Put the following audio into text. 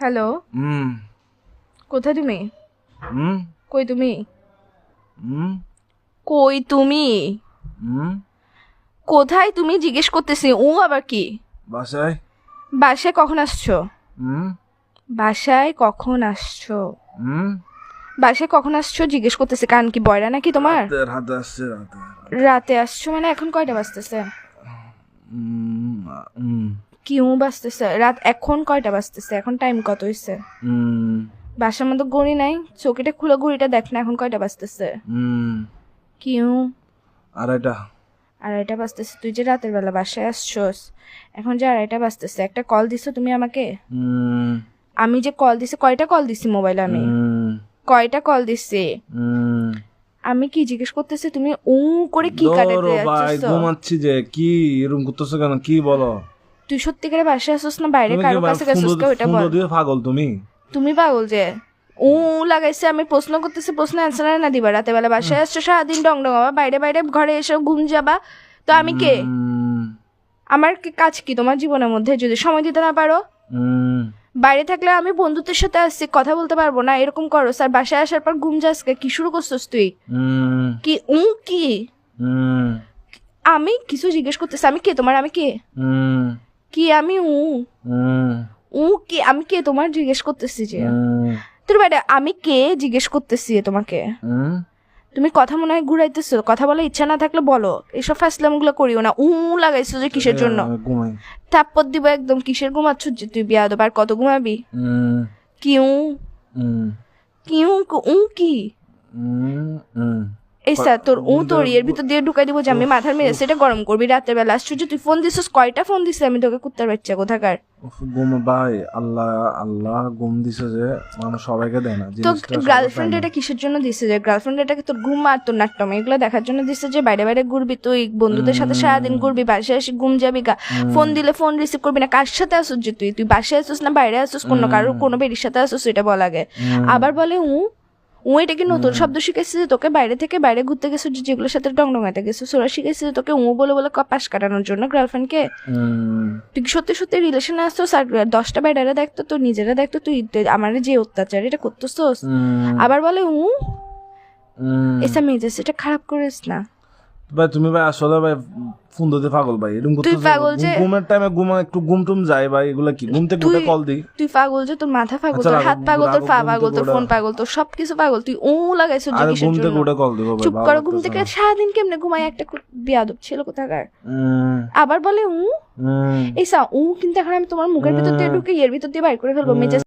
Hello, হুম কোথায় তুমি? হুম কই তুমি? হুম কই তুমি? হুম কোথায় তুমি জিজ্ঞেস করতেছি। আবার কি? বাসায়। বাসায় কখন আসছো? হুম বাসায় কখন আসছো? হুম বাসায় কখন আসছো জিজ্ঞেস করতেছি। কান কি বয়রা নাকি তোমার? রাতের হাতে আসছে রাতে। রাতে আসছো মানে এখন কয়টা বাজতেছে? হুম হুম কি বাজতেছে? রাত এখন কয়টা বাজতেছে? এখন টাইম কত হয়েছে? হুম বাসার মধ্যে ঘড়ি নাই? চোখেটা খুলে ঘড়িটা দেখ না এখন কয়টা বাজতেছে? হুম কি আড়াইটা। আড়াইটা বাজতেছে? তুই যে রাতের বেলা বাসায় আসছোস, এখন যে আড়াইটা বাজতেছে, একটা কল দিছো তুমি আমাকে? হুম আমি যে কল দিছি, কয়টা কল দিছি মোবাইলে আমি? হুম কয়টা কল দিছি? হুম আমি কি জিজ্ঞেস করতেছি, তুমি করে কি ধরো কাটাতে ভাই, যাচ্ছিস? ঘুমাচ্ছি যে। কি এরকম করতেছো কেন? কি বলো? তুই সত্যিকারে বাসায় আসছিস না বাইরে তুমি কি কারো কাছে গেছিস? ওইটা ফোন বল। দিয়ে পাগল তুমি? তুমি পাগল যে লাগাইছে। আমি প্রশ্ন করতেছি, প্রশ্ন অ্যান্সার না দিবা? রাতে বেলা বাসায় আসছো, সারাদিন ডং ডং আবার বাইরে বাইরে ঘরে এসে ঘুম যাবা। তো আমি কে? হুম আমার কি কাজ কি তোমার জীবনের মধ্যে যদি সময় দিতে না পারো? হুম বাইরে থাকলে আমি বন্ধুত্বের সাথে আসছি, কথা বলতে পারবো না এরকম করো স্যার? বাসায় আসার পর ঘুম যাস কি শুরু করছিস তুই? হুম কি কি? হুম আমি কিছু জিজ্ঞেস করতেছি, আমি কে তোমার? আমি কে? হুম কি আমি হুম কি? আমি কে তোমার জিজ্ঞেস করতেছি যে? হুম তোর বাইরে আমি কে জিজ্ঞেস করতেছি তোমাকে? হুম তুমি কথা মনে হয় ঘুরাইতেছো। কথা বলার ইচ্ছা না থাকলে বলো, এসব ফাসলাম গুলো করিও না। লাগাইছো যে কিসের জন্য? ঘুমাই। থাপ্পড় দিব একদম। কিসের ঘুমাচ্ছ যে তুই? বিয়াদব। আর কত ঘুমাবি? হুম কি হুম কি কি? হুম হুম এই স্যার তোর তোর এর ভিতর দিয়ে ঢুকাই দিব যে আমি মাথার মেরে সেটা গরম করবি রাতের বেলা। আশ্চর্য, তুই ফোন দিছিস? কয়টা ফোন দিছিস আমি তোকে? কুত্তার বাচ্চা কোথাকার। ঘুম ভাই, আল্লাহ আল্লাহ ঘুম দিছে যে মানুষ সবাইকে দেয় না তো জিনিসটা, সবার গার্লফ্রেন্ড পায় না। এটা কিসের জন্য দিছে? যে গার্লফ্রেন্ড এটাকে তোর ঘুম আর তোর নাট্যম এগুলো দেখার জন্য দিছে যে বাইরে বাইরে ঘুরবি তুই, বন্ধুদের সাথে সারাদিন ঘুরবি, বাসায় এসে ঘুম যাবি গা। ফোন দিলে ফোন রিসিভ করবি না। কার সাথে আসুস যে তুই? তুই বাসায় আসুস না বাইরে আসুস? কোনো বেরির সাথে আসুস? এটা বল আগে। আবার বলে এটা কি নতুন শব্দ শিখেছিস যে তোকে? বাইরে থেকে বাইরে ঘুরতে গেছিস, যেগুলোর সাথে ডংডঙাতে গেছিস ওরা শিখেছিস যে তোকে বলে বলে পাশ কাটানোর জন্য গার্লফ্রেন্ডকে? তুই কি সত্যি সত্যি রিলেশনে আসছিস? আর 10টা বাইরেরা দেখতো, তো নিজেরা দেখতো তুই আমার যে অত্যাচার এটা করতেছস। আবার বলে এসা মেজাজ এটা খারাপ করিস না ভাই। তুমি ভাই আসলে ভাই ফোন দিতে পাগল ভাই, এরকম তুই করতেছো। পাগল যে। ঘুমের টাইমে একটু ঘুম টুম যায় ভাই, এগুলা কি? ঘুম থেকে উঠে কল দিই? তুই পাগল যে, তোর মাথা পাগল, আচ্ছা, তোর হাত পাগল, তোর পা ঘুম পাগল, থেকে তোর ওঠা। ফোন পাগল, তোর সবকিছু পাগল। তুই লাগাইছ যে আরে কিসের ঘুম থেকে জন্য? উঠে কল দিব ভাই, চুপ ভালো করো। ঘুম লাগতেছে থেকে না। সারাদিন কেমনে ঘুমাই একটা বিয়াদব ছিল কোথাকার। হুম আবার বলে হুম এই কিন্তু এখন আমি তোমার মুখের ভিতর দিয়ে ঢুকে এর ভিতর দিয়ে বাইর করে ফেলবো মেজাজ।